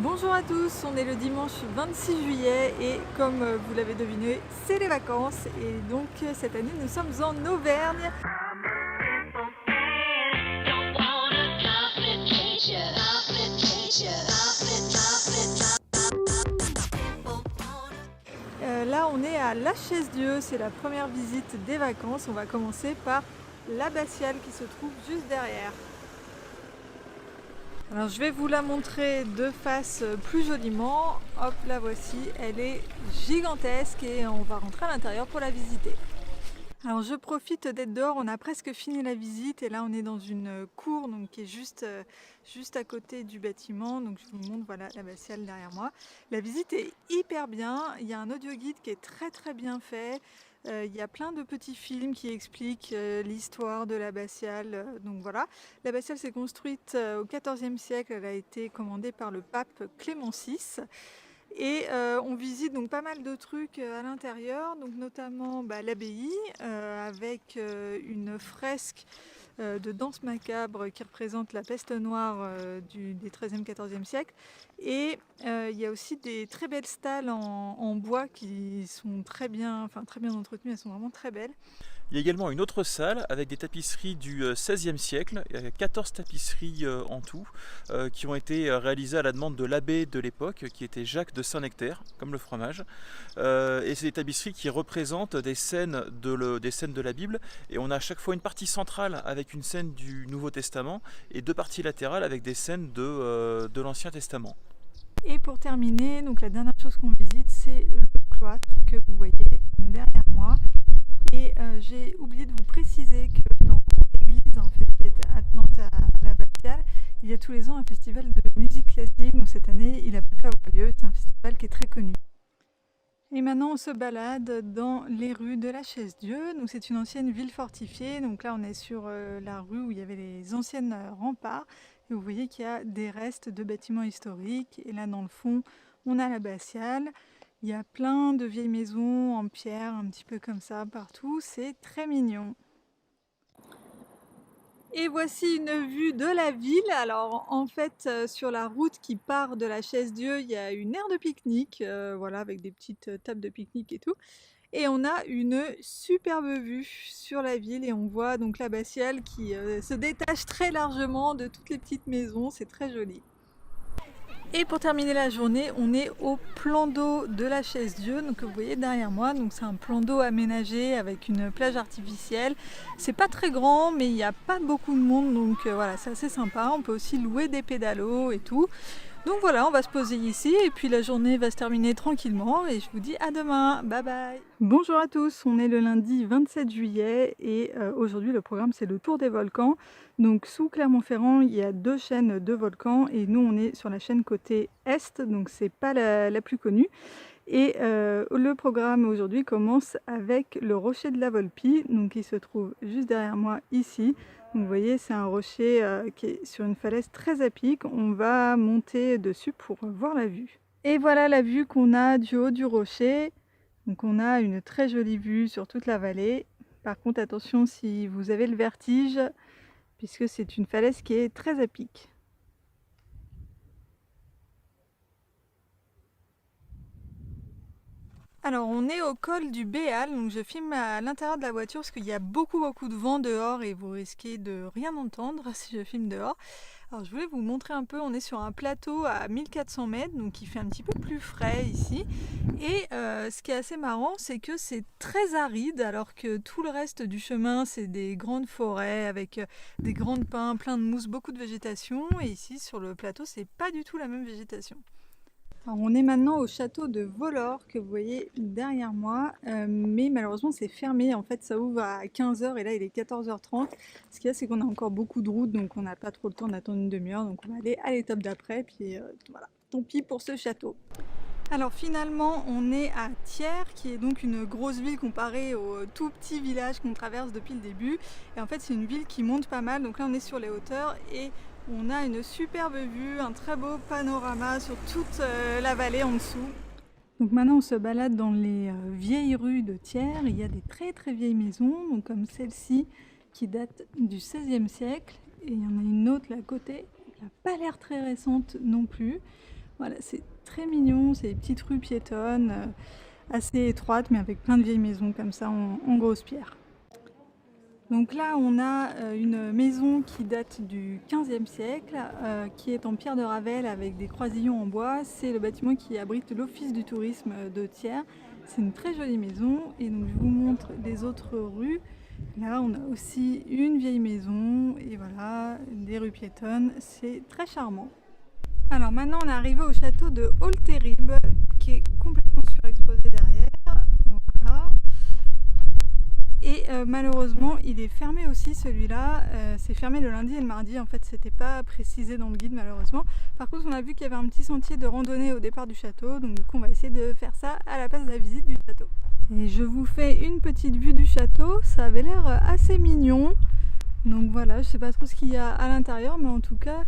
Bonjour à tous, on est le dimanche 26 juillet et comme vous l'avez deviné, c'est les vacances et donc cette année nous sommes en Auvergne. Là on est à La Chaise-Dieu, c'est la première visite des vacances. On va commencer par l'abbatiale qui se trouve juste derrière. Alors je vais vous la montrer de face plus joliment. Hop, la voici, elle est gigantesque et on va rentrer à l'intérieur pour la visiter. Alors je profite d'être dehors, on a presque fini la visite et là on est dans une cour donc, qui est juste à côté du bâtiment. Donc je vous montre, voilà l'abbatiale derrière moi. La visite est hyper bien, il y a un audio guide qui est très bien fait. Il y a plein de petits films qui expliquent l'histoire de l'abbatiale. Donc voilà, l'abbatiale s'est construite au XIVe siècle, elle a été commandée par le pape Clément VI. Et on visite donc pas mal de trucs à l'intérieur, donc notamment l'abbaye avec une fresque de danse macabre qui représente la peste noire des XIIIe, XIVe siècle. Et il y a aussi des très belles stalles en bois qui sont très bien entretenues, elles sont vraiment très belles. Il y a également une autre salle avec des tapisseries du XVIe siècle. Il y a 14 tapisseries en tout qui ont été réalisées à la demande de l'abbé de l'époque qui était Jacques de Saint-Nectaire, comme le fromage. Et c'est des tapisseries qui représentent des scènes de la Bible. Et on a à chaque fois une partie centrale avec une scène du Nouveau Testament et deux parties latérales avec des scènes de l'Ancien Testament. Et pour terminer, donc la dernière chose qu'on visite, c'est le cloître que vous voyez derrière moi. Et j'ai oublié de vous préciser que dans l'église en fait, qui est attenante à l'abbatiale, il y a tous les ans un festival de musique classique. Donc cette année, il a pu avoir lieu. C'est un festival qui est très connu. Et maintenant, on se balade dans les rues de la Chaise-Dieu. Donc c'est une ancienne ville fortifiée. Donc là, on est sur la rue où il y avait les anciennes remparts. Et vous voyez qu'il y a des restes de bâtiments historiques. Et là, dans le fond, on a l'abbatiale. Il y a plein de vieilles maisons en pierre, un petit peu comme ça, partout. C'est très mignon. Et voici une vue de la ville. Alors en fait, sur la route qui part de la Chaise-Dieu, il y a une aire de pique-nique, voilà, avec des petites tables de pique-nique et tout. Et on a une superbe vue sur la ville et on voit donc l'abbatiale qui se détache très largement de toutes les petites maisons. C'est très joli. Et pour terminer la journée, on est au plan d'eau de la Chaise-Dieu, donc vous voyez derrière moi. Donc c'est un plan d'eau aménagé avec une plage artificielle. C'est pas très grand, mais il n'y a pas beaucoup de monde, donc voilà, c'est assez sympa. On peut aussi louer des pédalos et tout. Donc voilà, on va se poser ici et puis la journée va se terminer tranquillement et je vous dis à demain, bye bye. Bonjour à tous, on est le lundi 27 juillet et aujourd'hui le programme c'est le tour des volcans. Donc sous Clermont-Ferrand il y a deux chaînes de volcans et nous on est sur la chaîne côté est, donc c'est pas la plus connue. Et le programme aujourd'hui commence avec le rocher de la Volpi, donc qui se trouve juste derrière moi ici. Donc, vous voyez, c'est un rocher qui est sur une falaise très à pic. On va monter dessus pour voir la vue. Et voilà la vue qu'on a du haut du rocher. Donc on a une très jolie vue sur toute la vallée. Par contre, attention si vous avez le vertige, puisque c'est une falaise qui est très à pic. Alors on est au col du Béal, donc je filme à l'intérieur de la voiture parce qu'il y a beaucoup de vent dehors et vous risquez de rien entendre si je filme dehors. Alors je voulais vous montrer un peu, on est sur un plateau à 1400 mètres, donc il fait un petit peu plus frais ici. Et ce qui est assez marrant, c'est que c'est très aride alors que tout le reste du chemin c'est des grandes forêts avec des grandes pins, plein de mousse, beaucoup de végétation. Et ici sur le plateau c'est pas du tout la même végétation. Alors on est maintenant au château de Vollore que vous voyez derrière moi, mais malheureusement c'est fermé. En fait ça ouvre à 15h et là il est 14h30. Ce qu'il y a c'est qu'on a encore beaucoup de route donc on n'a pas trop le temps d'attendre une demi-heure, donc on va aller à l'étape d'après, puis voilà, tant pis pour ce château. Alors finalement on est à Thiers qui est donc une grosse ville comparée au tout petit village qu'on traverse depuis le début. Et en fait c'est une ville qui monte pas mal, donc là on est sur les hauteurs et on a une superbe vue, un très beau panorama sur toute la vallée en dessous. Donc maintenant on se balade dans les vieilles rues de Thiers. Il y a des très vieilles maisons, donc comme celle-ci qui date du XVIe siècle. Et il y en a une autre là à côté qui n'a pas l'air très récente non plus. Voilà, c'est très mignon, c'est des petites rues piétonnes, assez étroites, mais avec plein de vieilles maisons comme ça en grosse pierre. Donc là, on a une maison qui date du XVe siècle, qui est en pierre de Ravel avec des croisillons en bois. C'est le bâtiment qui abrite l'office du tourisme de Thiers. C'est une très jolie maison et donc je vous montre les autres rues. Là, on a aussi une vieille maison et voilà, des rues piétonnes. C'est très charmant. Alors maintenant, on est arrivé au château de Olterib qui est complètement surexposé derrière. Voilà. Et malheureusement, il est fermé aussi celui-là. C'est fermé le lundi et le mardi. En fait, c'était pas précisé dans le guide malheureusement. Par contre, on a vu qu'il y avait un petit sentier de randonnée au départ du château. Donc du coup, on va essayer de faire ça à la place de la visite du château. Et je vous fais une petite vue du château. Ça avait l'air assez mignon. Donc voilà, je sais pas trop ce qu'il y a à l'intérieur, mais en tout cas,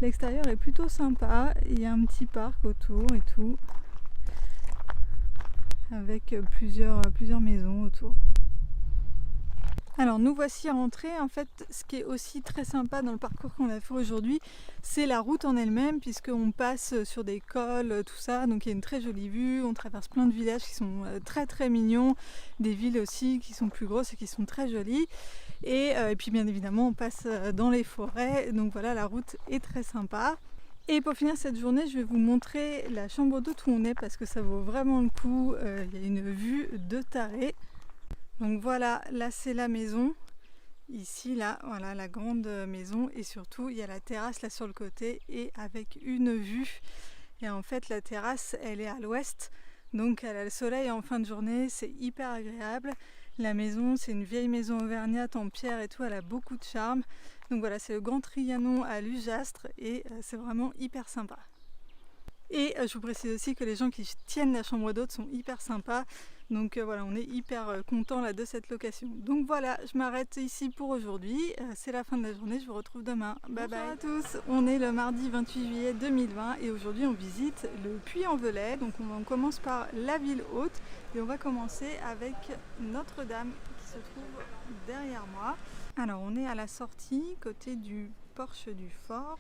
l'extérieur est plutôt sympa. Il y a un petit parc autour et tout. Avec plusieurs maisons autour. Alors nous voici rentrés. En fait, ce qui est aussi très sympa dans le parcours qu'on a fait aujourd'hui, c'est la route en elle-même, puisqu'on passe sur des cols, tout ça, donc il y a une très jolie vue, on traverse plein de villages qui sont très très mignons, des villes aussi qui sont plus grosses et qui sont très jolies, et puis bien évidemment on passe dans les forêts, donc voilà, la route est très sympa. Et pour finir cette journée, je vais vous montrer la chambre d'hôte où on est, parce que ça vaut vraiment le coup, il y a une vue de taré. Donc voilà, là c'est la maison, ici là, voilà la grande maison, et surtout il y a la terrasse là sur le côté et avec une vue. Et en fait la terrasse elle est à l'ouest, donc elle a le soleil en fin de journée, c'est hyper agréable. La maison c'est une vieille maison auvergnate en pierre et tout, elle a beaucoup de charme. Donc voilà, c'est le Grand Trianon à Lujastre et c'est vraiment hyper sympa. Et je vous précise aussi que les gens qui tiennent la chambre d'hôte sont hyper sympas. Donc voilà, on est hyper content là de cette location. Donc voilà, je m'arrête ici pour aujourd'hui. C'est la fin de la journée, je vous retrouve demain. Bye bye. Bonjour à tous, on est le mardi 28 juillet 2020 et aujourd'hui on visite le Puy-en-Velay. Donc on commence par la ville haute et on va commencer avec Notre-Dame qui se trouve derrière moi. Alors on est à la sortie, côté du porche du fort.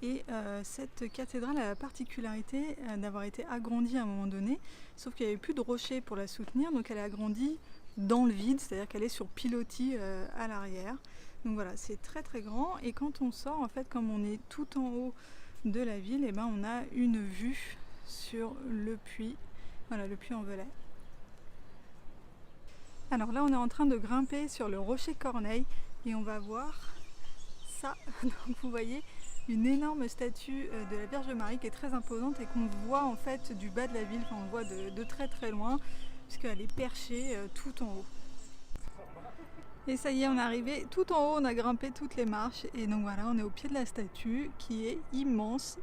Et cette cathédrale a la particularité d'avoir été agrandie à un moment donné, sauf qu'il n'y avait plus de rochers pour la soutenir, donc elle est agrandie dans le vide, c'est-à-dire qu'elle est sur pilotis à l'arrière. Donc voilà, c'est très très grand, et quand on sort, en fait, comme on est tout en haut de la ville, et ben on a une vue sur le puits, voilà, le Puy-en-Velay. Alors là, on est en train de grimper sur le rocher Corneille, et on va voir ça, donc vous voyez, une énorme statue de la Vierge Marie qui est très imposante et qu'on voit en fait du bas de la ville, enfin on le voit de très très loin puisqu'elle est perchée tout en haut. Et ça y est, on est arrivé tout en haut, on a grimpé toutes les marches et donc voilà, on est au pied de la statue qui est immense.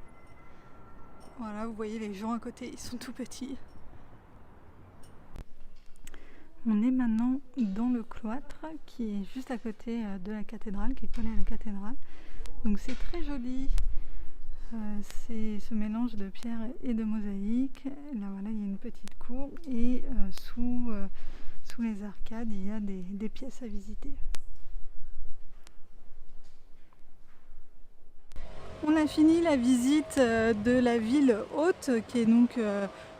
Voilà, vous voyez les gens à côté, ils sont tout petits. On est maintenant dans le cloître qui est juste à côté de la cathédrale, qui est collé à la cathédrale. Donc c'est très joli, c'est ce mélange de pierre et de mosaïque. Là voilà, il y a une petite cour et sous les arcades il y a des pièces à visiter. On a fini la visite de la ville haute qui est donc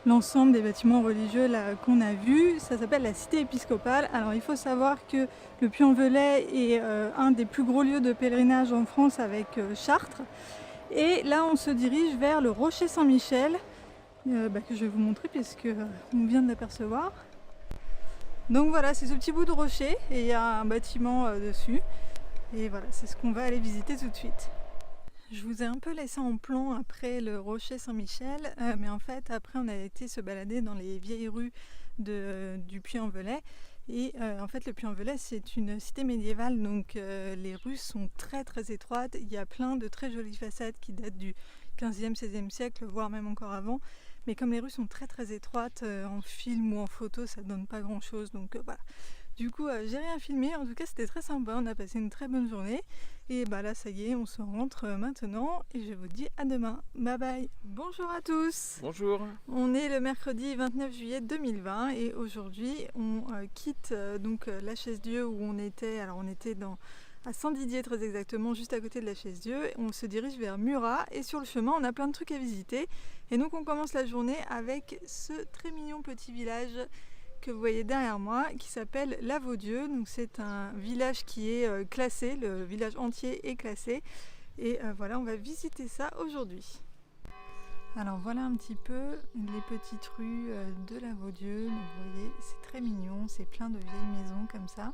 l'ensemble des bâtiments religieux qu'on a vus. Ça s'appelle la cité épiscopale. Alors il faut savoir que le Puy-en-Velay est un des plus gros lieux de pèlerinage en France avec Chartres. Et là on se dirige vers le rocher Saint-Michel que je vais vous montrer puisque on vient de l'apercevoir. Donc voilà, c'est ce petit bout de rocher et il y a un bâtiment dessus. Et voilà, c'est ce qu'on va aller visiter tout de suite. Je vous ai un peu laissé en plan après le rocher Saint-Michel, mais en fait après on a été se balader dans les vieilles rues du Puy-en-Velay. Et en fait le Puy-en-Velay c'est une cité médiévale, donc les rues sont très très étroites. Il y a plein de très jolies façades qui datent du 15e, 16e siècle, voire même encore avant. Mais comme les rues sont très très étroites, en film ou en photo ça donne pas grand chose, donc voilà. Du coup, j'ai rien filmé, en tout cas c'était très sympa, on a passé une très bonne journée. Et bah là ça y est, on se rentre maintenant et je vous dis à demain. Bye bye. Bonjour à tous. Bonjour. On est le mercredi 29 juillet 2020 et aujourd'hui on quitte donc la Chaise-Dieu où on était. Alors on était dans à Saint-Didier très exactement, juste à côté de la Chaise-Dieu. On se dirige vers Murat et sur le chemin on a plein de trucs à visiter. Et donc on commence la journée avec ce très mignon petit village que vous voyez derrière moi qui s'appelle La Vaudieu. Donc c'est un village qui est classé, le village entier est classé. Et voilà, on va visiter ça aujourd'hui. Alors voilà un petit peu les petites rues de La Vaudieu. Donc vous voyez, c'est très mignon, c'est plein de vieilles maisons comme ça.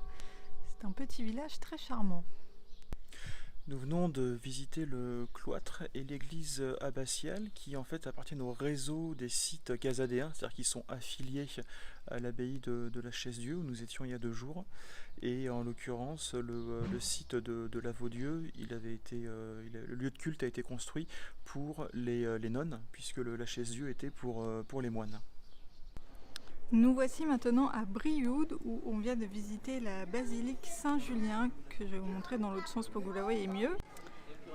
C'est un petit village très charmant. Nous venons de visiter le cloître et l'église abbatiale qui en fait appartiennent au réseau des sites casadéens, c'est-à-dire qu'ils sont affiliés à l'abbaye de la Chaise-Dieu où nous étions il y a 2 jours. Et en l'occurrence, le site de la Vaudieu, le lieu de culte a été construit pour les nonnes, puisque la Chaise-Dieu était pour les moines. Nous voici maintenant à Brioude où on vient de visiter la basilique Saint-Julien que je vais vous montrer dans l'autre sens pour que vous la voyez mieux.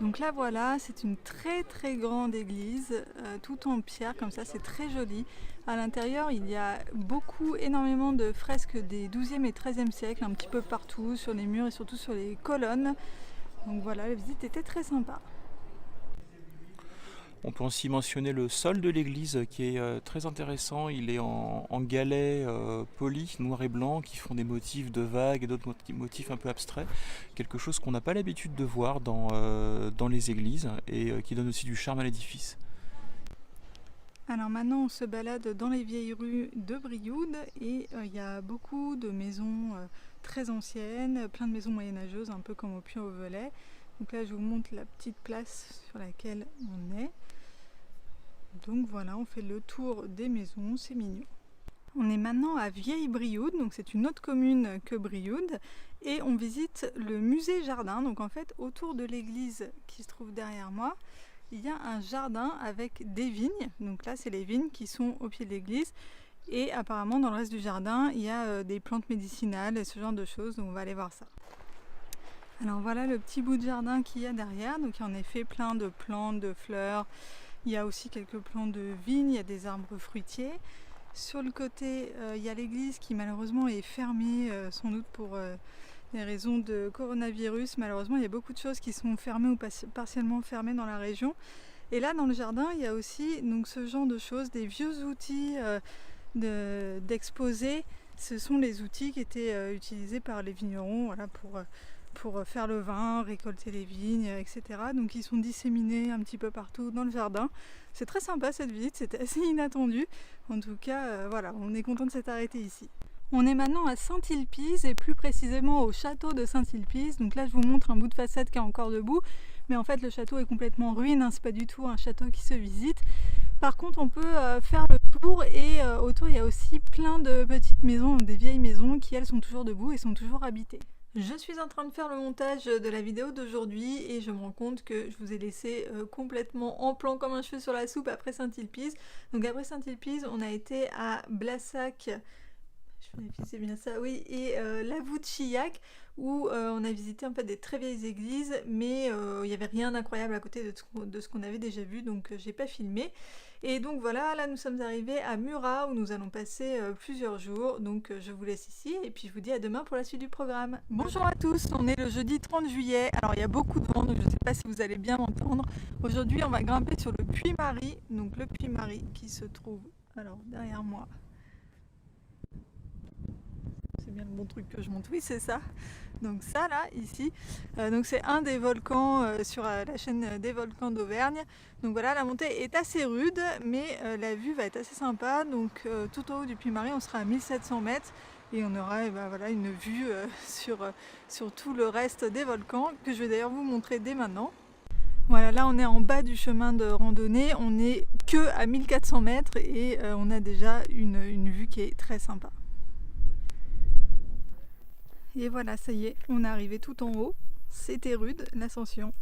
Donc là voilà, c'est une très très grande église, tout en pierre comme ça, c'est très joli. À l'intérieur il y a énormément de fresques des 12e et 13e siècles, un petit peu partout sur les murs et surtout sur les colonnes. Donc voilà, la visite était très sympa. On peut aussi mentionner le sol de l'église qui est très intéressant. Il est en galets polis, noir et blanc, qui font des motifs de vagues et d'autres motifs un peu abstraits. Quelque chose qu'on n'a pas l'habitude de voir dans les églises et qui donne aussi du charme à l'édifice. Alors maintenant on se balade dans les vieilles rues de Brioude et il y a beaucoup de maisons très anciennes, plein de maisons moyenâgeuses, un peu comme au Puy-en-Velay. Donc là je vous montre la petite place sur laquelle on est. Donc voilà, on fait le tour des maisons, c'est mignon. On est maintenant à Vieille-Brioude, donc c'est une autre commune que Brioude, et on visite le musée jardin. Donc en fait, autour de l'église qui se trouve derrière moi, il y a un jardin avec des vignes. Donc là, c'est les vignes qui sont au pied de l'église. Et apparemment, dans le reste du jardin, il y a des plantes médicinales et ce genre de choses. Donc on va aller voir ça. Alors voilà le petit bout de jardin qu'il y a derrière. Donc il y a en effet plein de plantes, de fleurs. Il y a aussi quelques plants de vignes, il y a des arbres fruitiers. Sur le côté, il y a l'église qui malheureusement est fermée, sans doute pour des raisons de coronavirus. Malheureusement, il y a beaucoup de choses qui sont fermées ou partiellement fermées dans la région. Et là, dans le jardin, il y a aussi donc, ce genre de choses, des vieux outils d'exposer. Ce sont les outils qui étaient utilisés par les vignerons voilà, pour faire le vin, récolter les vignes, etc. Donc ils sont disséminés un petit peu partout dans le jardin. C'est très sympa cette visite, c'était assez inattendu. En tout cas, voilà, on est content de s'être arrêté ici. On est maintenant à Saint-Ilpize et plus précisément au château de Saint-Ilpize. Donc là je vous montre un bout de façade qui est encore debout, mais en fait le château est complètement en ruine, hein. C'est pas du tout un château qui se visite. Par contre on peut faire le tour et autour il y a aussi plein de petites maisons, des vieilles maisons qui elles sont toujours debout et sont toujours habitées. Je suis en train de faire le montage de la vidéo d'aujourd'hui et je me rends compte que je vous ai laissé complètement en plan comme un cheveu sur la soupe après Saint-Ilpize. Donc après Saint-Ilpize, on a été à Blassac, je vérifie c'est bien ça, oui, et la voûte Chillac où on a visité en fait des très vieilles églises mais il n'y avait rien d'incroyable à côté de ce qu'on avait déjà vu donc j'ai pas filmé. Et donc voilà, là nous sommes arrivés à Murat où nous allons passer plusieurs jours. Donc je vous laisse ici et puis je vous dis à demain pour la suite du programme. Bonjour à tous, on est le jeudi 30 juillet. Alors il y a beaucoup de vent donc je ne sais pas si vous allez bien m'entendre. Aujourd'hui on va grimper sur le Puy-Marie. Donc le Puy-Marie qui se trouve alors derrière moi. C'est bien le bon truc que je monte, oui c'est ça. Donc ça là, ici, donc c'est un des volcans sur la chaîne des volcans d'Auvergne. Donc voilà, la montée est assez rude, mais la vue va être assez sympa. Donc tout au haut du Puy-Marie, on sera à 1700 mètres et on aura voilà, une vue sur tout le reste des volcans, que je vais d'ailleurs vous montrer dès maintenant. Voilà, là on est en bas du chemin de randonnée, on n'est que à 1400 mètres et on a déjà une vue qui est très sympa. Et voilà, ça y est, on est arrivé tout en haut. C'était rude, l'ascension.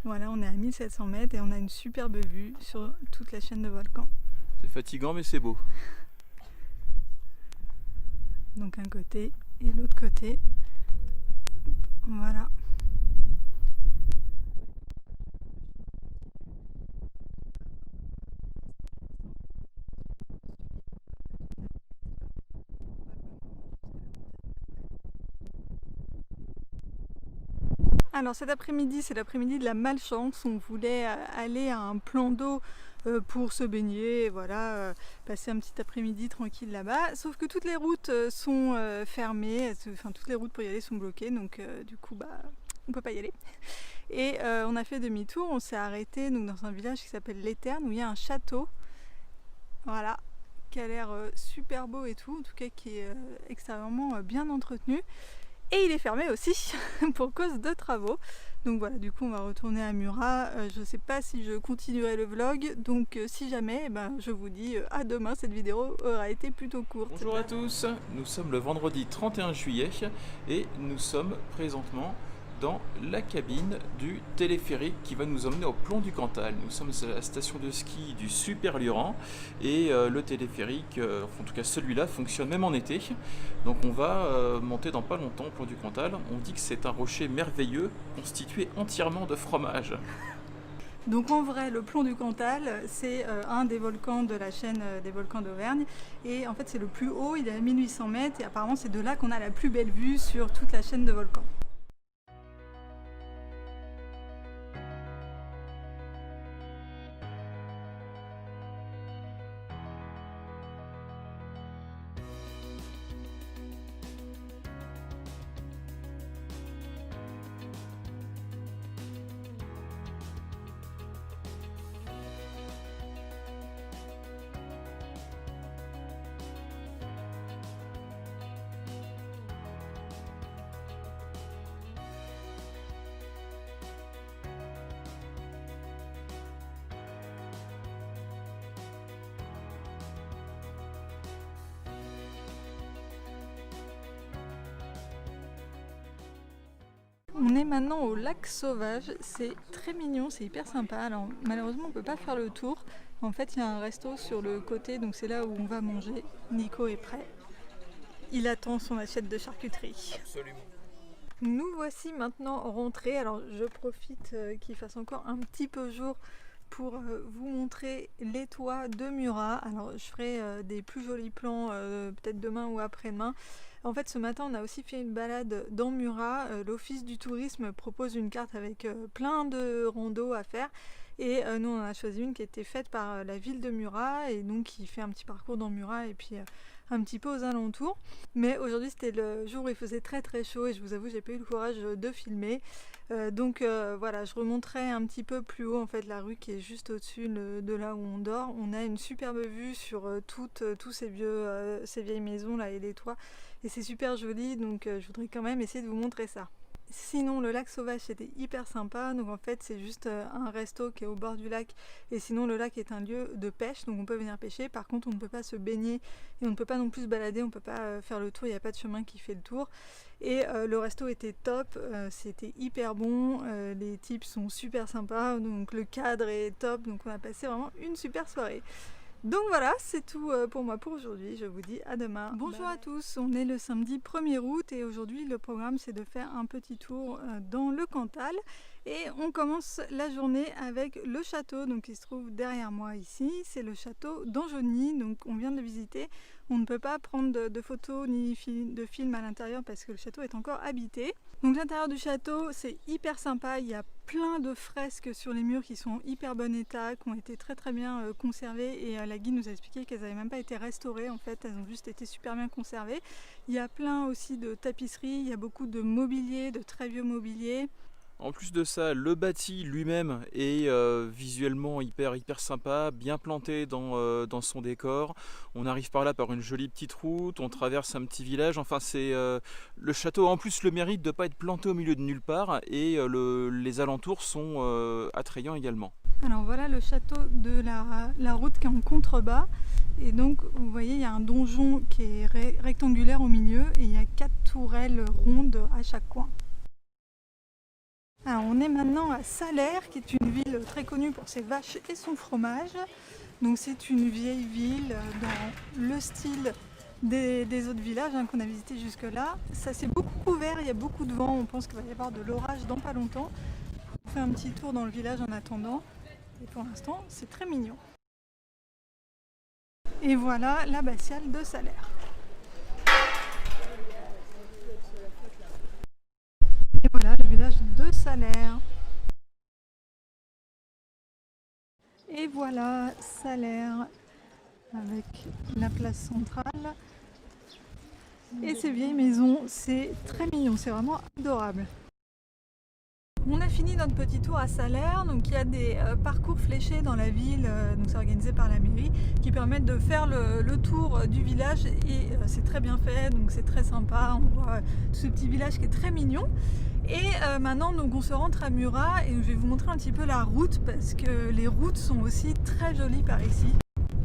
Voilà, on est à 1700 mètres et on a une superbe vue sur toute la chaîne de volcans. C'est fatigant, mais c'est beau. Donc un côté et l'autre côté. Voilà. Alors cet après-midi, c'est l'après-midi de la malchance. On voulait aller à un plan d'eau pour se baigner, voilà, passer un petit après-midi tranquille là-bas. Sauf que toutes les routes sont fermées, enfin toutes les routes pour y aller sont bloquées, donc du coup, on peut pas y aller. Et on a fait demi-tour, on s'est arrêté donc, dans un village qui s'appelle l'Éterne, où il y a un château, voilà, qui a l'air super beau et tout, en tout cas qui est extrêmement bien entretenu. Et il est fermé aussi pour cause de travaux. Donc voilà, du coup on va retourner à Murat. Je ne sais pas si je continuerai le vlog, donc si jamais, je vous dis à demain, cette vidéo aura été plutôt courte. Bonjour à tous, nous sommes le vendredi 31 juillet et nous sommes présentement dans la cabine du téléphérique qui va nous emmener au Plomb du Cantal. Nous sommes à la station de ski du Super Lurent et le téléphérique, en tout cas celui-là, fonctionne même en été. Donc on va monter dans pas longtemps au Plomb du Cantal. On dit que c'est un rocher merveilleux constitué entièrement de fromage. Donc en vrai, le Plomb du Cantal, c'est un des volcans de la chaîne des volcans d'Auvergne. Et en fait, c'est le plus haut, il est à 1800 mètres. Et apparemment, c'est de là qu'on a la plus belle vue sur toute la chaîne de volcans. On est maintenant au lac Sauvage, c'est très mignon, c'est hyper sympa. Alors malheureusement on peut pas faire le tour. En fait il y a un resto sur le côté, donc c'est là où on va manger. Nico est prêt. Il attend son assiette de charcuterie. Absolument. Nous voici maintenant rentrés. Alors je profite qu'il fasse encore un petit peu jour pour vous montrer les toits de Murat. Alors je ferai des plus jolis plans peut-être demain ou après-demain. En fait ce matin on a aussi fait une balade dans Murat. L'office du tourisme propose une carte avec plein de randos à faire. Et nous on en a choisi une qui était faite par la ville de Murat et donc qui fait un petit parcours dans Murat et puis un petit peu aux alentours. Mais aujourd'hui c'était le jour où il faisait très très chaud et je vous avoue j'ai pas eu le courage de filmer. Donc voilà, je remonterai un petit peu plus haut en fait la rue qui est juste au-dessus de là où on dort. On a une superbe vue sur tous ces vieilles maisons là et les toits et c'est super joli, donc je voudrais quand même essayer de vous montrer ça. Sinon le lac Sauvage c'était hyper sympa, donc en fait c'est juste un resto qui est au bord du lac et sinon le lac est un lieu de pêche donc on peut venir pêcher. Par contre on ne peut pas se baigner et on ne peut pas non plus se balader, on ne peut pas faire le tour, il n'y a pas de chemin qui fait le tour. Et le resto était top, c'était hyper bon, les types sont super sympas, donc le cadre est top, donc on a passé vraiment une super soirée. Donc voilà, c'est tout pour moi pour aujourd'hui, je vous dis à demain. Bonjour à tous, on est le samedi 1er août et aujourd'hui le programme c'est de faire un petit tour dans le Cantal. Et on commence la journée avec le château donc, qui se trouve derrière moi ici, c'est le château d'Anjony, donc on vient de le visiter. On ne peut pas prendre de photos ni de films à l'intérieur parce que le château est encore habité. Donc l'intérieur du château c'est hyper sympa, il y a plein de fresques sur les murs qui sont en hyper bon état, qui ont été très très bien conservées et la guide nous a expliqué qu'elles n'avaient même pas été restaurées en fait, elles ont juste été super bien conservées. Il y a plein aussi de tapisseries, il y a beaucoup de mobilier, de très vieux mobilier. En plus de ça, le bâti lui-même est visuellement hyper sympa, bien planté dans son décor. On arrive par là par une jolie petite route, on traverse un petit village. Enfin, c'est le château a en plus le mérite de ne pas être planté au milieu de nulle part et les alentours sont attrayants également. Alors voilà le château de la route qui est en contrebas. Et donc vous voyez il y a un donjon qui est rectangulaire au milieu et il y a 4 tourelles rondes à chaque coin. Alors on est maintenant à Salers, qui est une ville très connue pour ses vaches et son fromage. Donc c'est une vieille ville dans le style des autres villages qu'on a visités jusque là. Ça s'est beaucoup couvert, il y a beaucoup de vent, on pense qu'il va y avoir de l'orage dans pas longtemps. On fait un petit tour dans le village en attendant. Et pour l'instant c'est très mignon. Et voilà l'abbatiale de Salers. Et voilà le le village de Salers. Et voilà Salers avec la place centrale et ces vieilles maisons, c'est très mignon, c'est vraiment adorable. On a fini notre petit tour à Salers, donc il y a des parcours fléchés dans la ville, donc c'est organisé par la mairie, qui permettent de faire le tour du village et c'est très bien fait, donc c'est très sympa, on voit tout ce petit village qui est très mignon. Et maintenant donc on se rentre à Murat et je vais vous montrer un petit peu la route parce que les routes sont aussi très jolies par ici.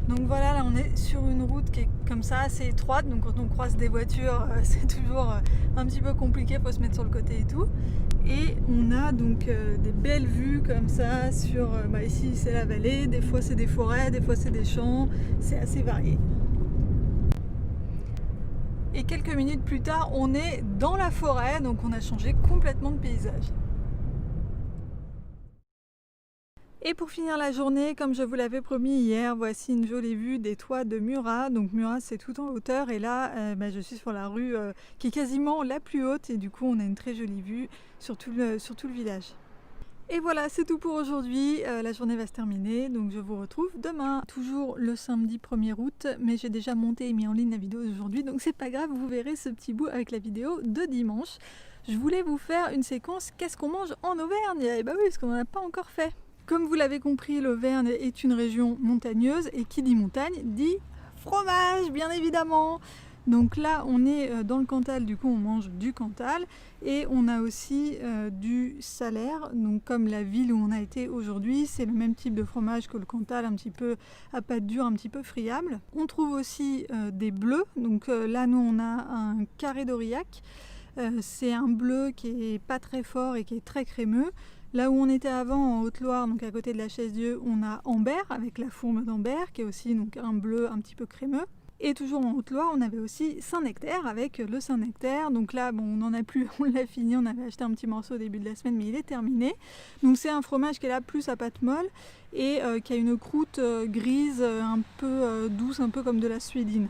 Donc voilà, là on est sur une route qui est comme ça assez étroite, donc quand on croise des voitures c'est toujours un petit peu compliqué, il faut se mettre sur le côté et tout. Et on a donc des belles vues comme ça sur, ici c'est la vallée, des fois c'est des forêts, des fois c'est des champs, c'est assez varié. Et quelques minutes plus tard on est dans la forêt, donc on a changé complètement de paysage. Et pour finir la journée, comme je vous l'avais promis hier, voici une jolie vue des toits de Murat. Donc Murat c'est tout en hauteur et là je suis sur la rue qui est quasiment la plus haute et du coup on a une très jolie vue sur tout le village. Et voilà, c'est tout pour aujourd'hui, la journée va se terminer, donc je vous retrouve demain. Toujours le samedi 1er août, mais j'ai déjà monté et mis en ligne la vidéo d'aujourd'hui, donc c'est pas grave, vous verrez ce petit bout avec la vidéo de dimanche. Je voulais vous faire une séquence qu'est-ce qu'on mange en Auvergne? Et bah oui, parce qu'on n'en a pas encore fait. Comme vous l'avez compris, l'Auvergne est une région montagneuse et qui dit montagne dit fromage, bien évidemment. Donc là, on est dans le Cantal, du coup on mange du Cantal et on a aussi du Salers. Donc comme la ville où on a été aujourd'hui, c'est le même type de fromage que le Cantal, un petit peu à pâte dure, un petit peu friable. On trouve aussi des bleus. Donc là, nous on a un carré d'Aurillac. C'est un bleu qui est pas très fort et qui est très crémeux. Là où on était avant en Haute-Loire, donc à côté de la Chaise-Dieu, on a Ambert avec la fourme d'Ambert qui est aussi donc un bleu un petit peu crémeux. Et toujours en Haute-Loire, on avait aussi Saint-Nectaire avec le Saint-Nectaire. Donc là, bon, on n'en a plus, on l'a fini, on avait acheté un petit morceau au début de la semaine, mais il est terminé. Donc c'est un fromage qui est là plus à pâte molle et qui a une croûte grise, un peu douce, un peu comme de la suédine.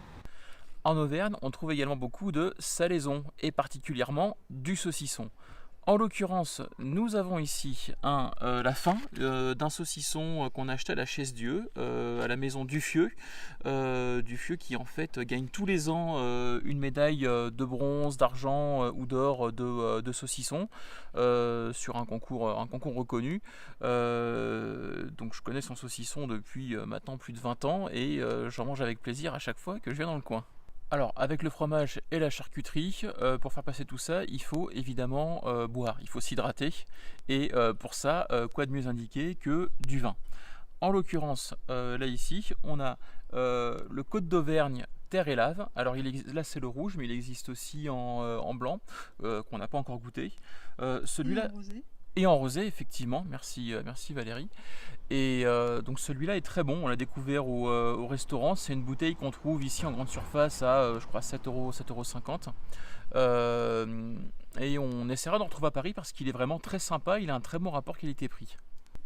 En Auvergne, on trouve également beaucoup de salaisons et particulièrement du saucisson. En l'occurrence, nous avons ici la fin d'un saucisson qu'on a acheté à la Chaise-Dieu, à la maison Duffieux. Duffieux qui en fait gagne tous les ans une médaille de bronze, d'argent ou d'or de saucisson sur un concours reconnu. Donc je connais son saucisson depuis maintenant plus de 20 ans et j'en mange avec plaisir à chaque fois que je viens dans le coin. Alors, avec le fromage et la charcuterie, pour faire passer tout ça, il faut évidemment boire, il faut s'hydrater. Et pour ça, quoi de mieux indiqué que du vin. En l'occurrence, là ici, on a le Côte d'Auvergne Terre et Lave. Alors là c'est le rouge, mais il existe aussi en blanc, qu'on n'a pas encore goûté. Celui-là... Et en rosé, effectivement, merci Valérie. Et donc celui-là est très bon, on l'a découvert au restaurant. C'est une bouteille qu'on trouve ici en grande surface à je crois 7,50 €. Et on essaiera d'en retrouver à Paris parce qu'il est vraiment très sympa, il a un très bon rapport qualité-prix.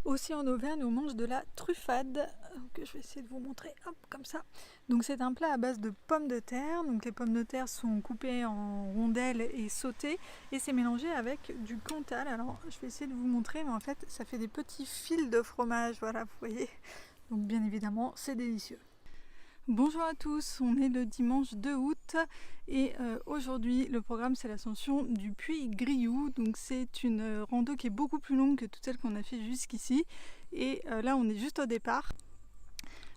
Aussi en Auvergne, on mange de la truffade, que je vais essayer de vous montrer, hop, comme ça. Donc c'est un plat à base de pommes de terre. Donc les pommes de terre sont coupées en rondelles et sautées et c'est mélangé avec du Cantal. Alors je vais essayer de vous montrer, mais en fait ça fait des petits fils de fromage, voilà, vous voyez. Donc bien évidemment, c'est délicieux. Bonjour à tous, on est le dimanche 2 août et aujourd'hui le programme c'est l'ascension du Puy Grioux. Donc c'est une rando qui est beaucoup plus longue que toutes celles qu'on a fait jusqu'ici et là on est juste au départ.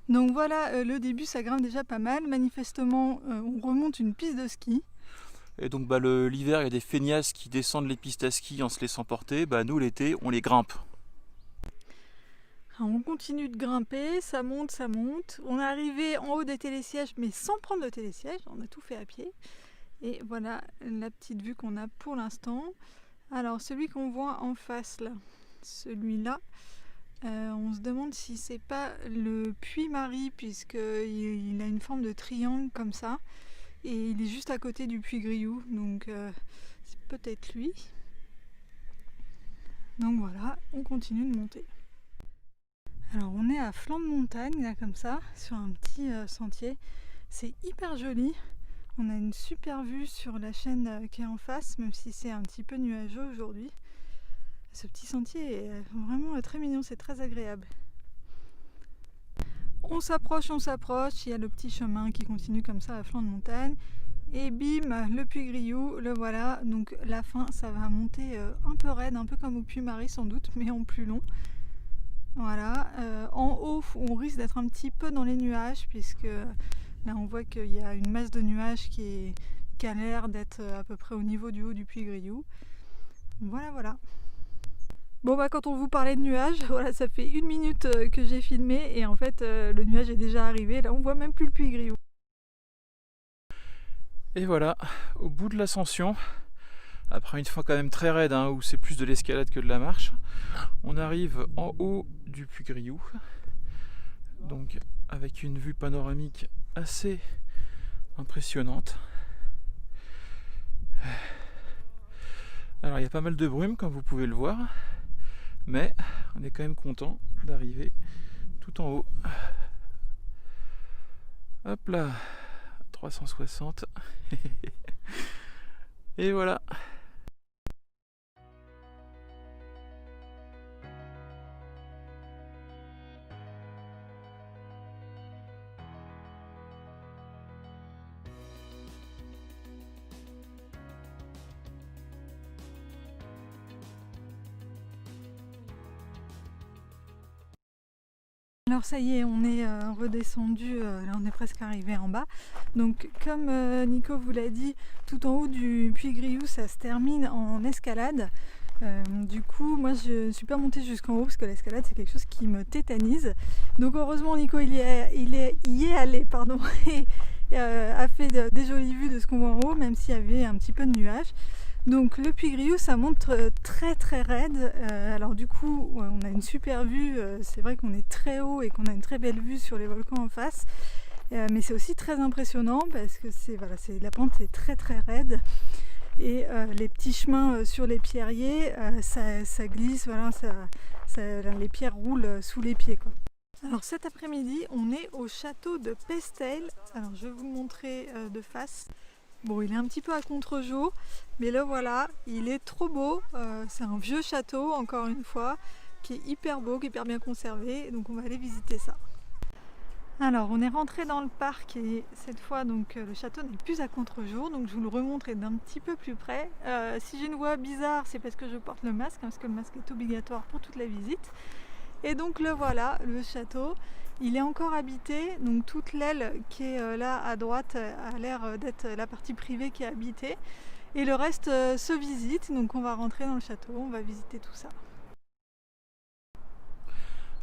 Donc voilà, le début ça grimpe déjà pas mal, manifestement on remonte une piste de ski. Et donc l'hiver il y a des feignasses qui descendent les pistes à ski en se laissant porter, nous l'été on les grimpe. On continue de grimper, ça monte, ça monte. On est arrivé en haut des télésièges, mais sans prendre le télésiège, on a tout fait à pied. Et voilà la petite vue qu'on a pour l'instant. Alors celui qu'on voit en face là, celui-là, on se demande si c'est pas le Puy-Marie, puisqu'il a une forme de triangle comme ça. Et il est juste à côté du Puy Grioux, donc c'est peut-être lui. Donc voilà, on continue de monter. Alors on est à flanc de montagne, là comme ça, sur un petit sentier. C'est hyper joli. On a une super vue sur la chaîne qui est en face, même si c'est un petit peu nuageux aujourd'hui. Ce petit sentier est vraiment très mignon, c'est très agréable. On s'approche, il y a le petit chemin qui continue comme ça à flanc de montagne. Et bim, le puy Grioux, le voilà. Donc la fin, ça va monter un peu raide, un peu comme au puy Marie sans doute, mais en plus long. Voilà. En haut, on risque d'être un petit peu dans les nuages, puisque là on voit qu'il y a une masse de nuages qui a l'air d'être à peu près au niveau du haut du puy Grioux. Voilà, voilà. Bon bah quand on vous parlait de nuages, voilà, ça fait 1 minute que j'ai filmé et en fait le nuage est déjà arrivé, là on voit même plus le puy Grioux. Et voilà, au bout de l'ascension, après une fois quand même très raide, hein, où c'est plus de l'escalade que de la marche, on arrive en haut du puy Grioux, donc avec une vue panoramique assez impressionnante. Alors il y a pas mal de brume comme vous pouvez le voir, mais on est quand même content d'arriver tout en haut. Hop là, 360. Et voilà. Alors ça y est, on est redescendu, là on est presque arrivé en bas. Donc comme Nico vous l'a dit, tout en haut du puy Grioux ça se termine en escalade. Du coup moi je ne suis pas montée jusqu'en haut parce que l'escalade c'est quelque chose qui me tétanise. Donc heureusement Nico y est allé pardon, et a fait des jolies vues de ce qu'on voit en haut même s'il y avait un petit peu de nuages. Donc le puy Grioux ça monte très très raide, alors du coup on a une super vue, c'est vrai qu'on est très haut et qu'on a une très belle vue sur les volcans en face, mais c'est aussi très impressionnant parce que la pente est très très raide et les petits chemins sur les pierriers, ça glisse, voilà, les pierres roulent sous les pieds, quoi. Alors cet après-midi on est au château de Pestel, alors je vais vous le montrer de face. Bon, il est un petit peu à contre-jour, mais là voilà, il est trop beau. C'est un vieux château, encore une fois, qui est hyper beau, qui est hyper bien conservé. Donc on va aller visiter ça. Alors on est rentré dans le parc et cette fois donc le château n'est plus à contre-jour, donc je vous le remontre d'un petit peu plus près. Si j'ai une voix bizarre, c'est parce que je porte le masque, hein, parce que le masque est obligatoire pour toute la visite. Et donc le voilà, le château. Il est encore habité, donc toute l'aile qui est là à droite a l'air d'être la partie privée qui est habitée. Et le reste se visite, donc on va rentrer dans le château, on va visiter tout ça.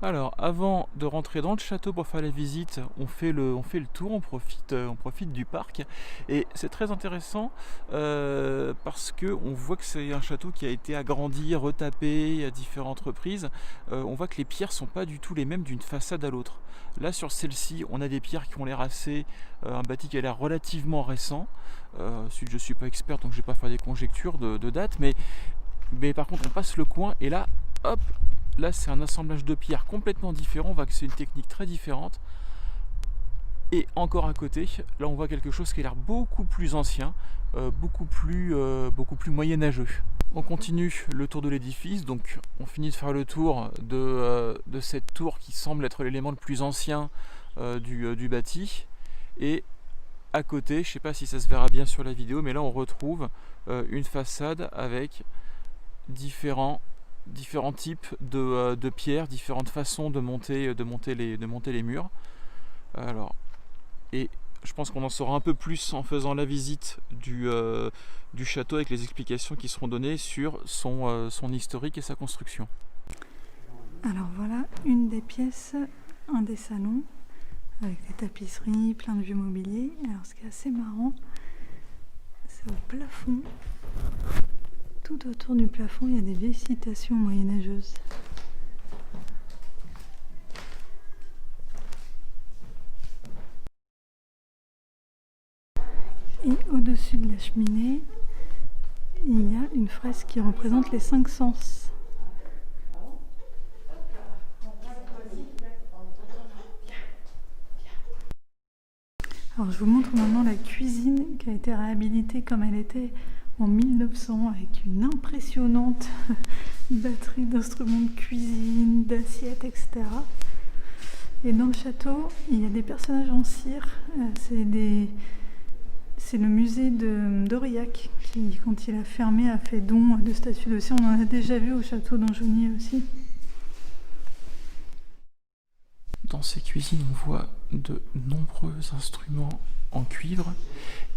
Alors, avant de rentrer dans le château pour faire les visites, on fait le tour, on profite du parc. Et c'est très intéressant parce qu'on voit que c'est un château qui a été agrandi, retapé à différentes reprises. On voit que les pierres ne sont pas du tout les mêmes d'une façade à l'autre. Là, sur celle-ci, on a des pierres qui ont l'air un bâti qui a l'air relativement récent. Je ne suis pas expert, donc je ne vais pas faire des conjectures de date. Mais par contre, on passe le coin et là, hop! Là, c'est un assemblage de pierres complètement différent. On voit que c'est une technique très différente. Et encore à côté, là, on voit quelque chose qui a l'air beaucoup plus ancien, beaucoup plus moyenâgeux. On continue le tour de l'édifice. Donc, on finit de faire le tour de cette tour qui semble être l'élément le plus ancien du bâti. Et à côté, je ne sais pas si ça se verra bien sur la vidéo, mais là, on retrouve une façade avec différents types de pierres, différentes façons de monter les murs. Alors, et je pense qu'on en saura un peu plus en faisant la visite du château avec les explications qui seront données sur son historique et sa construction. Alors voilà une des pièces, un des salons, avec des tapisseries, plein de vieux mobilier. Alors ce qui est assez marrant, c'est au plafond. Tout autour du plafond, il y a des vieilles citations moyenâgeuses. Et au-dessus de la cheminée, il y a une fresque qui représente les 5 sens. Alors je vous montre maintenant la cuisine qui a été réhabilitée comme elle était en 1900 avec une impressionnante batterie d'instruments de cuisine, d'assiettes, etc. Et dans le château, il y a des personnages en cire. C'est le musée d'Aurillac qui, quand il a fermé, a fait don de statues de cire. On en a déjà vu au château d'Angenis aussi. Dans ces cuisines, on voit de nombreux instruments en cuivre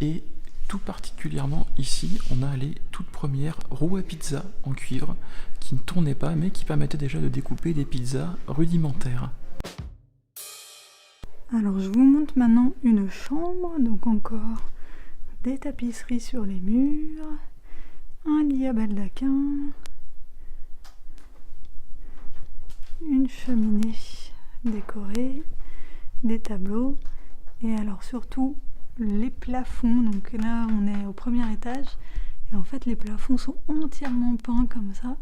et tout particulièrement ici, on a les toutes premières roues à pizza en cuivre qui ne tournaient pas mais qui permettaient déjà de découper des pizzas rudimentaires. Alors je vous montre maintenant une chambre, donc encore des tapisseries sur les murs, un lit à baldaquin, une cheminée décorée, des tableaux et alors surtout les plafonds. Donc là on est au premier étage et en fait les plafonds sont entièrement peints comme ça,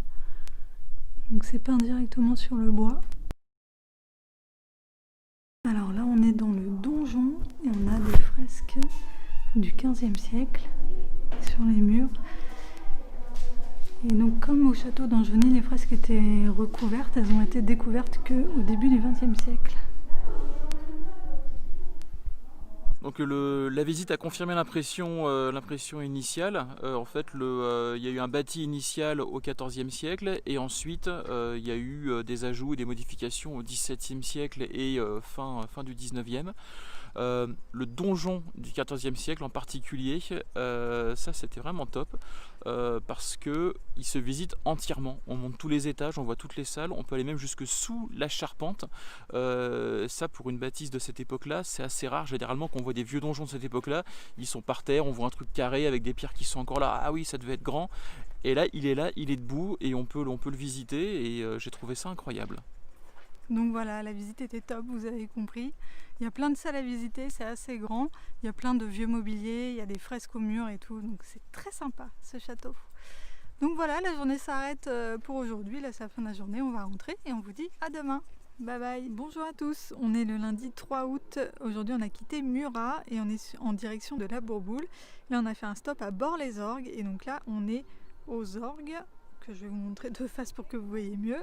donc c'est peint directement sur le bois. Alors là on est dans le donjon et on a des fresques du XVe siècle sur les murs. Et donc comme au château d'Angenis, les fresques étaient recouvertes, elles ont été découvertes qu'au début du XXe siècle. Donc la visite a confirmé l'impression initiale. En fait, il y a eu un bâti initial au XIVe siècle et ensuite il y a eu des ajouts et des modifications au XVIIe siècle et fin du XIXe. Le donjon du XIVe siècle en particulier, ça c'était vraiment top parce que il se visite entièrement. On monte tous les étages, on voit toutes les salles, on peut aller même jusque sous la charpente. Ça pour une bâtisse de cette époque-là, c'est assez rare. Généralement quand on voit des vieux donjons de cette époque-là, ils sont par terre, on voit un truc carré avec des pierres qui sont encore là. Ah oui, ça devait être grand. Et là, il est debout et on peut le visiter et j'ai trouvé ça incroyable. Donc voilà, la visite était top, vous avez compris. Il y a plein de salles à visiter, c'est assez grand. Il y a plein de vieux mobiliers, il y a des fresques au mur et tout. Donc c'est très sympa ce château. Donc voilà, la journée s'arrête pour aujourd'hui. Là c'est la fin de la journée, on va rentrer et on vous dit à demain. Bye bye. Bonjour à tous, on est le lundi 3 août. Aujourd'hui on a quitté Murat et on est en direction de la Bourboule. Là on a fait un stop à Bar-les-Orgues et donc là on est aux orgues que je vais vous montrer de face pour que vous voyez mieux.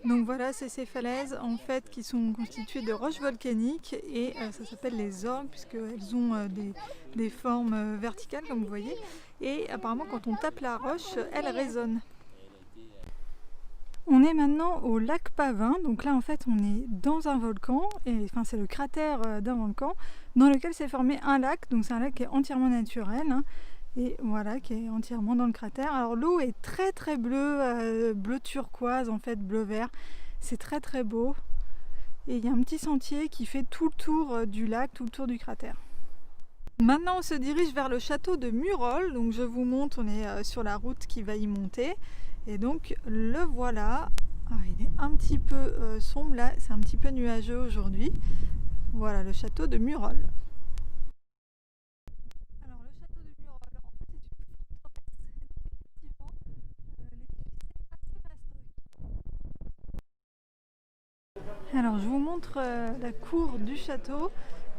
Donc voilà, c'est ces falaises en fait qui sont constituées de roches volcaniques et ça s'appelle les orgues puisqu'elles ont des formes verticales comme vous voyez et apparemment quand on tape la roche, elle résonne. On est maintenant au lac Pavin, donc là en fait on est dans un volcan, et enfin c'est le cratère d'un volcan dans lequel s'est formé un lac, donc c'est un lac qui est entièrement naturel. Hein. Et voilà, qui est entièrement dans le cratère. Alors l'eau est très très bleue, bleu turquoise en fait, bleu vert. C'est très très beau. Et il y a un petit sentier qui fait tout le tour du lac, tout le tour du cratère. Maintenant on se dirige vers le château de Murol. Donc je vous montre, on est sur la route qui va y monter. Et donc le voilà. Ah, il est un petit peu sombre là, c'est un petit peu nuageux aujourd'hui. Voilà le château de Murol. Alors je vous montre la cour du château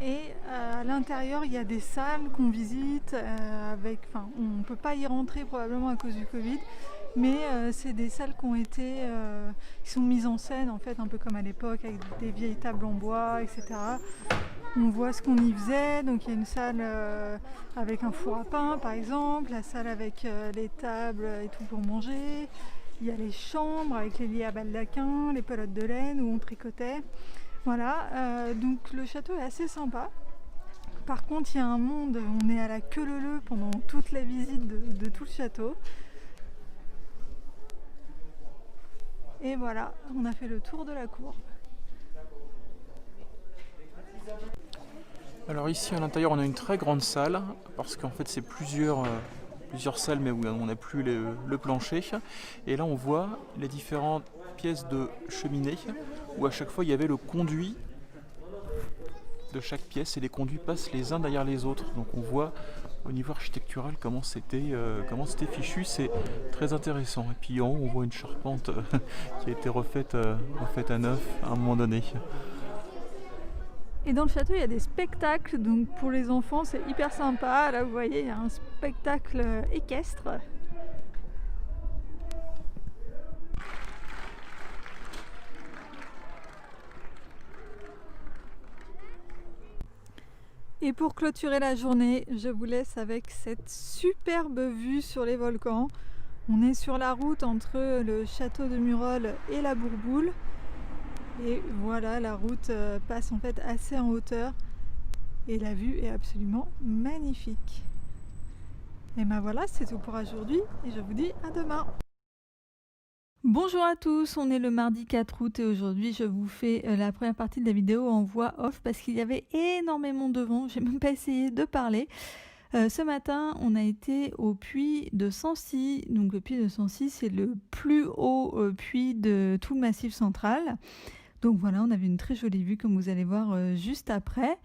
et à l'intérieur il y a des salles qu'on visite on ne peut pas y rentrer probablement à cause du Covid, mais c'est des salles qui sont mises en scène en fait un peu comme à l'époque avec des vieilles tables en bois, etc. On voit ce qu'on y faisait, donc il y a une salle avec un four à pain par exemple, la salle avec les tables et tout pour manger. Il y a les chambres avec les lits à baldaquin, les pelotes de laine où on tricotait. Voilà, donc le château est assez sympa. Par contre, il y a un monde, on est à la queue leu-leu pendant toute la visite de tout le château. Et voilà, on a fait le tour de la cour. Alors ici à l'intérieur on a une très grande salle parce qu'en fait c'est plusieurs salles mais où on n'a plus le plancher et là on voit les différentes pièces de cheminée où à chaque fois il y avait le conduit de chaque pièce et les conduits passent les uns derrière les autres, donc on voit au niveau architectural comment c'était fichu, c'est très intéressant. Et puis en haut on voit une charpente qui a été refaite à neuf à un moment donné. Et dans le château, il y a des spectacles, donc pour les enfants, c'est hyper sympa. Là, vous voyez, il y a un spectacle équestre. Et pour clôturer la journée, je vous laisse avec cette superbe vue sur les volcans. On est sur la route entre le château de Murol et la Bourboule. Et voilà, la route passe en fait assez en hauteur. Et la vue est absolument magnifique. Et ben voilà, c'est tout pour aujourd'hui et je vous dis à demain. Bonjour à tous, on est le mardi 4 août et aujourd'hui je vous fais la première partie de la vidéo en voix off parce qu'il y avait énormément de vent, j'ai même pas essayé de parler. Ce matin, on a été au puits de Sancy. Donc le puits de Sancy, c'est le plus haut puits de tout le Massif central. Donc voilà, on avait une très jolie vue comme vous allez voir juste après.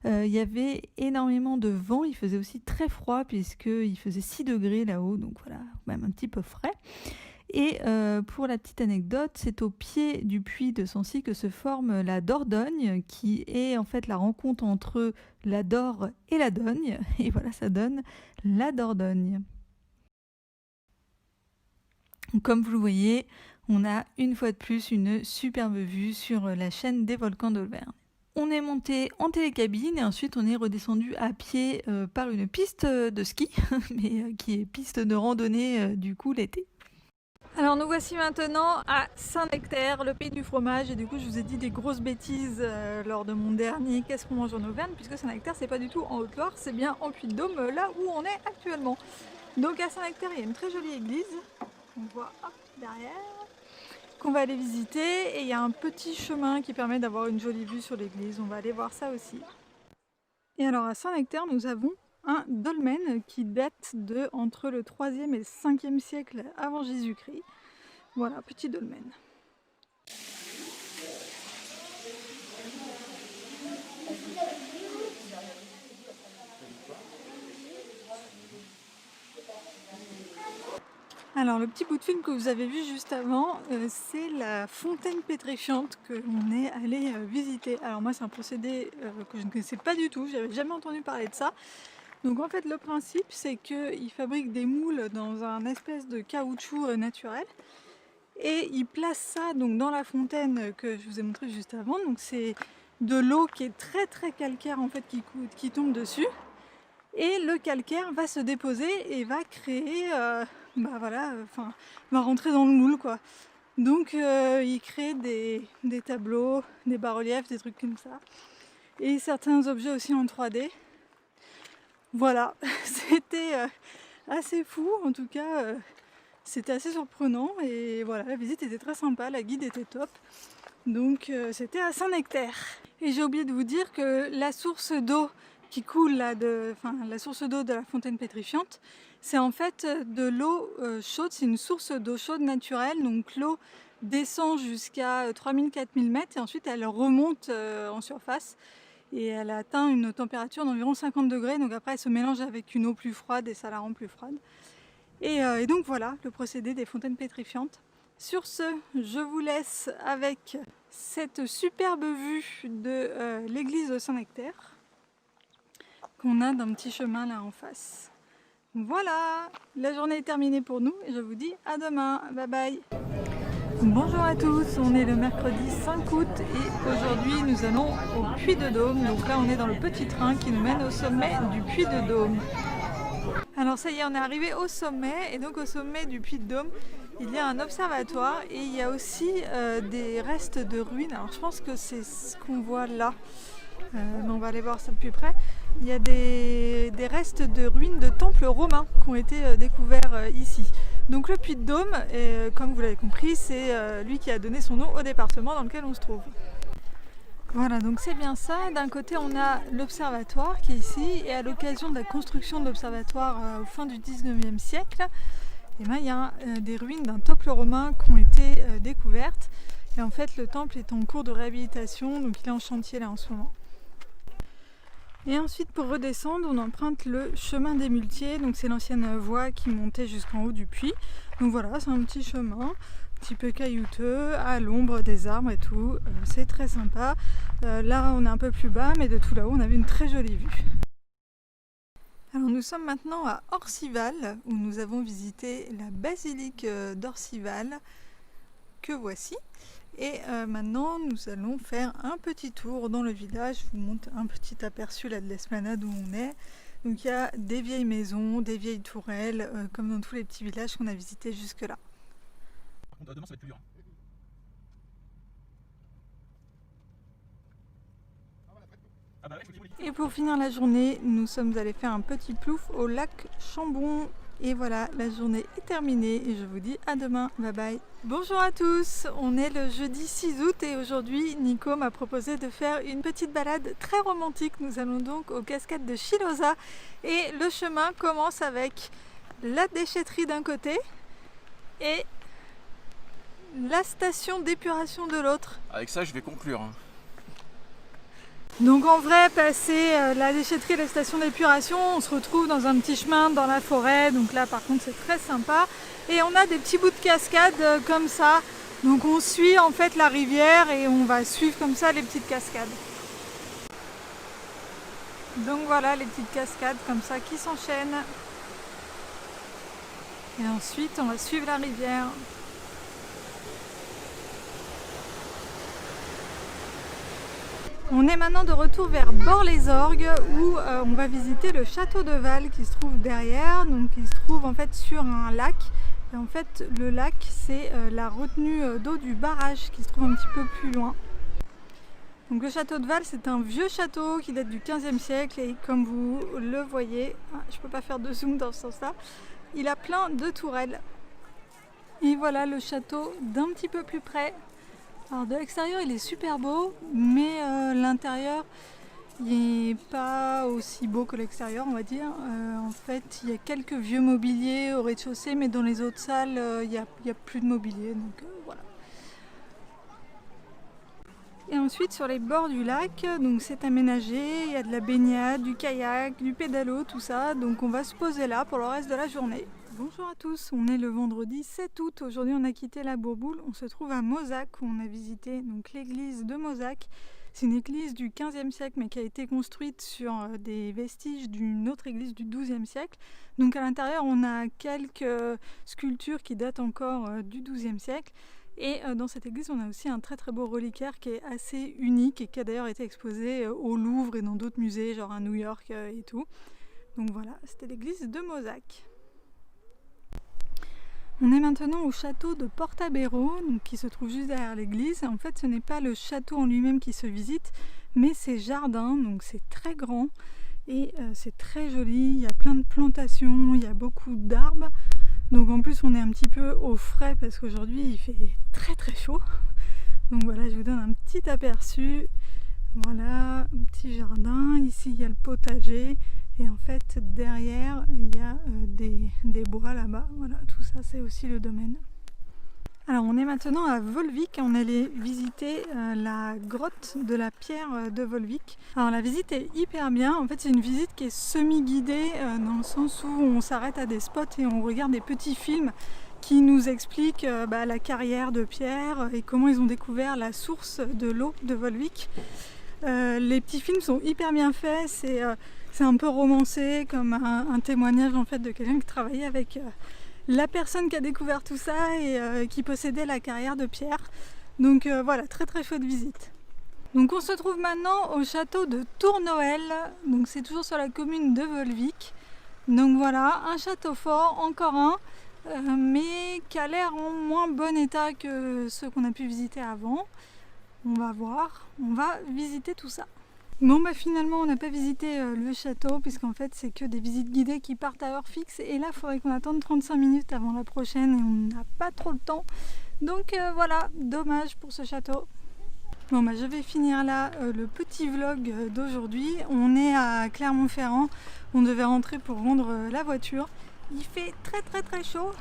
Il y avait énormément de vent, il faisait aussi très froid puisqu'il faisait 6 degrés là-haut, donc voilà, même un petit peu frais. Et pour la petite anecdote, c'est au pied du puits de Sancy que se forme la Dordogne, qui est en fait la rencontre entre la Dor et la Dogne. Et voilà, ça donne la Dordogne. Comme vous le voyez, on a une fois de plus une superbe vue sur la chaîne des volcans d'Auvergne. On est monté en télécabine et ensuite on est redescendu à pied par une piste de ski, mais qui est piste de randonnée du coup l'été. Alors nous voici maintenant à Saint-Nectaire, le pays du fromage, et du coup je vous ai dit des grosses bêtises lors de mon dernier Qu'est-ce qu'on mange en Auvergne, puisque Saint-Nectaire c'est pas du tout en Haute-Loire, c'est bien en Puy-de-Dôme, là où on est actuellement. Donc à Saint-Nectaire il y a une très jolie église, on voit hop, derrière, qu'on va aller visiter, et il y a un petit chemin qui permet d'avoir une jolie vue sur l'église, on va aller voir ça aussi. Et alors à Saint-Nectaire nous avons un dolmen qui date de entre le 3e et le 5e siècle avant Jésus-Christ. Voilà, petit dolmen. Alors le petit bout de film que vous avez vu juste avant, c'est la fontaine pétrifiante que l'on est allé visiter. Alors moi c'est un procédé que je ne connaissais pas du tout, j'avais jamais entendu parler de ça. Donc en fait le principe c'est qu'ils fabriquent des moules dans un espèce de caoutchouc naturel et ils placent ça donc dans la fontaine que je vous ai montré juste avant. Donc c'est de l'eau qui est très très calcaire en fait qui tombe dessus, et le calcaire va se déposer et va créer, va rentrer dans le moule quoi. Donc ils créent des tableaux, des bas-reliefs, des trucs comme ça, et certains objets aussi en 3D. Voilà, c'était assez fou, en tout cas c'était assez surprenant, et voilà, la visite était très sympa, la guide était top, donc c'était à Saint-Nectaire. Et j'ai oublié de vous dire que la source d'eau qui coule là, la source d'eau de la fontaine pétrifiante, c'est en fait de l'eau chaude, c'est une source d'eau chaude naturelle, donc l'eau descend jusqu'à 3000-4000 mètres et ensuite elle remonte en surface. Et elle atteint une température d'environ 50 degrés, donc après elle se mélange avec une eau plus froide et ça la rend plus froide. Et donc voilà le procédé des fontaines pétrifiantes. Sur ce, je vous laisse avec cette superbe vue de l'église de Saint-Nectaire qu'on a d'un petit chemin là en face. Voilà, la journée est terminée pour nous et je vous dis à demain, bye bye. Bonjour à tous, on est le mercredi 5 août et aujourd'hui nous allons au Puy-de-Dôme. Donc là on est dans le petit train qui nous mène au sommet du Puy-de-Dôme. Alors ça y est, on est arrivé au sommet, et donc au sommet du Puy-de-Dôme il y a un observatoire et il y a aussi des restes de ruines. Alors je pense que c'est ce qu'on voit là, mais on va aller voir ça de plus près. Il y a des restes de ruines de temples romains qui ont été découverts ici. Donc le Puy-de-Dôme, comme vous l'avez compris, c'est lui qui a donné son nom au département dans lequel on se trouve. Voilà, donc c'est bien ça. D'un côté on a l'observatoire qui est ici, et à l'occasion de la construction de l'observatoire au fin du 19e siècle, il y a des ruines d'un temple romain qui ont été découvertes. Et en fait le temple est en cours de réhabilitation, donc il est en chantier là en ce moment. Et ensuite pour redescendre on emprunte le chemin des Muletiers, donc c'est l'ancienne voie qui montait jusqu'en haut du puits. Donc voilà, c'est un petit chemin petit peu caillouteux, à l'ombre des arbres et tout. C'est très sympa. Là on est un peu plus bas, mais de tout là-haut on avait une très jolie vue. Alors nous sommes maintenant à Orcival, où nous avons visité la basilique d'Orcival, que voici. Et maintenant nous allons faire un petit tour dans le village. Je vous montre un petit aperçu là de l'esplanade où on est. Donc il y a des vieilles maisons, des vieilles tourelles, comme dans tous les petits villages qu'on a visités jusque là. Par contre, demain ça va être plus dur. Et pour finir la journée, nous sommes allés faire un petit plouf au lac Chambon. Et voilà, la journée est terminée et je vous dis à demain. Bye bye. Bonjour à tous, on est le jeudi 6 août et aujourd'hui Nico m'a proposé de faire une petite balade très romantique. Nous allons donc aux cascades de Chilosa et le chemin commence avec la déchetterie d'un côté et la station d'épuration de l'autre. Avec ça, je vais conclure. Donc en vrai, passer la déchetterie et la station d'épuration, on se retrouve dans un petit chemin dans la forêt. Donc là par contre c'est très sympa. Et on a des petits bouts de cascade comme ça. Donc on suit en fait la rivière et on va suivre comme ça les petites cascades. Donc voilà les petites cascades comme ça qui s'enchaînent. Et ensuite on va suivre la rivière. On est maintenant de retour vers Bar-les-Orgues où on va visiter le château de Val qui se trouve derrière. Donc il se trouve en fait sur un lac. Et en fait le lac c'est la retenue d'eau du barrage qui se trouve un petit peu plus loin. Donc le château de Val c'est un vieux château qui date du 15e siècle et comme vous le voyez, je ne peux pas faire de zoom dans ce sens là, il a plein de tourelles. Et voilà le château d'un petit peu plus près. Alors de l'extérieur il est super beau, mais l'intérieur il n'est pas aussi beau que l'extérieur on va dire. En fait il y a quelques vieux mobiliers au rez-de-chaussée, mais dans les autres salles il n'y a plus de mobilier, donc voilà. Et ensuite sur les bords du lac, donc c'est aménagé, il y a de la baignade, du kayak, du pédalo, tout ça, donc on va se poser là pour le reste de la journée. Bonjour à tous, on est le vendredi 7 août, aujourd'hui on a quitté la Bourboule, on se trouve à Mozac où on a visité donc l'église de Mozac. C'est une église du 15e siècle mais qui a été construite sur des vestiges d'une autre église du 12e siècle. Donc à l'intérieur on a quelques sculptures qui datent encore du 12e siècle. Et dans cette église on a aussi un très très beau reliquaire qui est assez unique et qui a d'ailleurs été exposé au Louvre et dans d'autres musées genre à New York et tout. Donc voilà, c'était l'église de Mozac. On est maintenant au château de Portabero, qui se trouve juste derrière l'église. En fait, ce n'est pas le château en lui-même qui se visite, mais ses jardins. Donc c'est très grand et c'est très joli. Il y a plein de plantations, il y a beaucoup d'arbres. Donc en plus, on est un petit peu au frais parce qu'aujourd'hui, il fait très très chaud. Donc voilà, je vous donne un petit aperçu. Voilà, un petit jardin. Ici, il y a le potager. Et en fait, derrière, il y a des bois là-bas. Voilà, tout ça, c'est aussi le domaine. Alors, on est maintenant à Volvic. On allait visiter la grotte de la pierre de Volvic. Alors, la visite est hyper bien. En fait, c'est une visite qui est semi-guidée dans le sens où on s'arrête à des spots et on regarde des petits films qui nous expliquent la carrière de Pierre et comment ils ont découvert la source de l'eau de Volvic. Les petits films sont hyper bien faits. C'est un peu romancé, comme un témoignage en fait de quelqu'un qui travaillait avec la personne qui a découvert tout ça et qui possédait la carrière de Pierre. Donc voilà, très très chouette visite. Donc on se trouve maintenant au château de Tournoël. Donc c'est toujours sur la commune de Volvic. Donc voilà, un château fort, encore un, mais qui a l'air en moins bon état que ceux qu'on a pu visiter avant. On va voir, on va visiter tout ça. Bon finalement on n'a pas visité le château puisqu'en fait c'est que des visites guidées qui partent à heure fixe et là il faudrait qu'on attende 35 minutes avant la prochaine et on n'a pas trop le temps. Donc voilà, dommage pour ce château. Bon je vais finir là le petit vlog d'aujourd'hui. On est à Clermont-Ferrand, on devait rentrer pour rendre la voiture. Il fait très très très chaud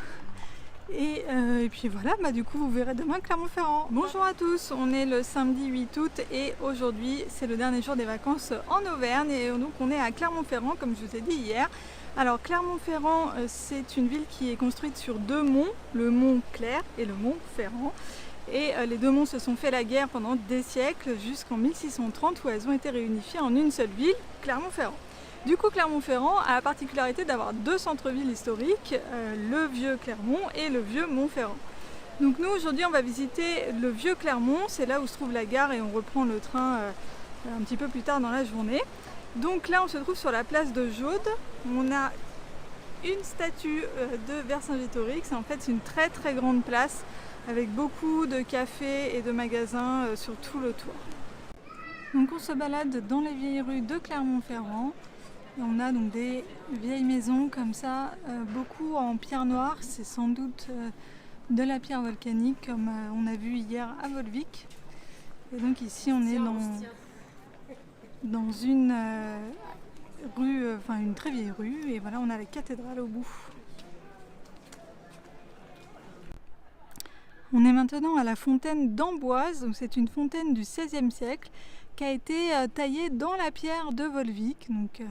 Et puis voilà, du coup vous verrez demain Clermont-Ferrand. Bonjour à tous, on est le samedi 8 août et aujourd'hui c'est le dernier jour des vacances en Auvergne et donc on est à Clermont-Ferrand comme je vous ai dit hier. Alors Clermont-Ferrand c'est une ville qui est construite sur deux monts, le mont Clair et le mont Ferrand. Et les deux monts se sont fait la guerre pendant des siècles jusqu'en 1630 où elles ont été réunifiées en une seule ville, Clermont-Ferrand. Du coup, Clermont-Ferrand a la particularité d'avoir deux centres-villes historiques, le vieux Clermont et le vieux Montferrand. Donc nous, aujourd'hui, on va visiter le vieux Clermont, c'est là où se trouve la gare et on reprend le train un petit peu plus tard dans la journée. Donc là, on se trouve sur la place de Jaude, on a une statue de Vercingétorix, en fait c'est une très très grande place avec beaucoup de cafés et de magasins sur tout le tour. Donc on se balade dans les vieilles rues de Clermont-Ferrand. On a donc des vieilles maisons comme ça, beaucoup en pierre noire, c'est sans doute de la pierre volcanique comme on a vu hier à Volvic. Et donc ici on est dans une rue, une très vieille rue et voilà on a la cathédrale au bout. On est maintenant à la fontaine d'Amboise, donc c'est une fontaine du XVIe siècle qui a été taillée dans la pierre de Volvic. Donc,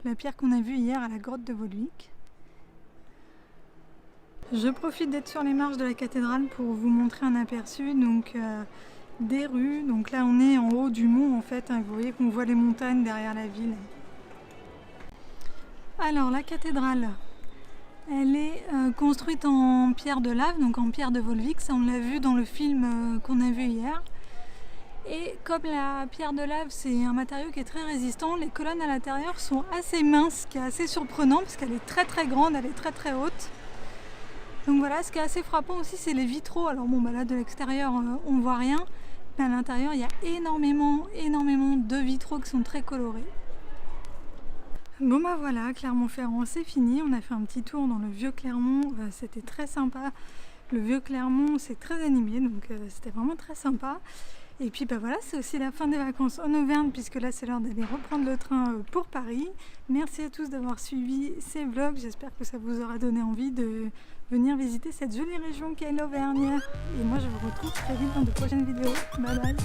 la pierre qu'on a vue hier à la grotte de Volvic. Je profite d'être sur les marches de la cathédrale pour vous montrer un aperçu des rues. Donc là on est en haut du mont en fait, vous voyez qu'on voit les montagnes derrière la ville. Alors la cathédrale, elle est construite en pierre de lave, donc en pierre de Volvic, ça on l'a vu dans le film qu'on a vu hier. Et comme la pierre de lave c'est un matériau qui est très résistant, les colonnes à l'intérieur sont assez minces, ce qui est assez surprenant parce qu'elle est très très grande, elle est très très haute. Donc voilà, ce qui est assez frappant aussi c'est les vitraux. Alors bon là de l'extérieur on voit rien, mais à l'intérieur il y a énormément de vitraux qui sont très colorés. Bon voilà, Clermont-Ferrand c'est fini, on a fait un petit tour dans le vieux Clermont, c'était très sympa. Le vieux Clermont c'est très animé donc c'était vraiment très sympa. Et puis voilà, c'est aussi la fin des vacances en Auvergne puisque là c'est l'heure d'aller reprendre le train pour Paris. Merci à tous d'avoir suivi ces vlogs, j'espère que ça vous aura donné envie de venir visiter cette jolie région qu'est l'Auvergne. Et moi je vous retrouve très vite dans de prochaines vidéos. Bye bye.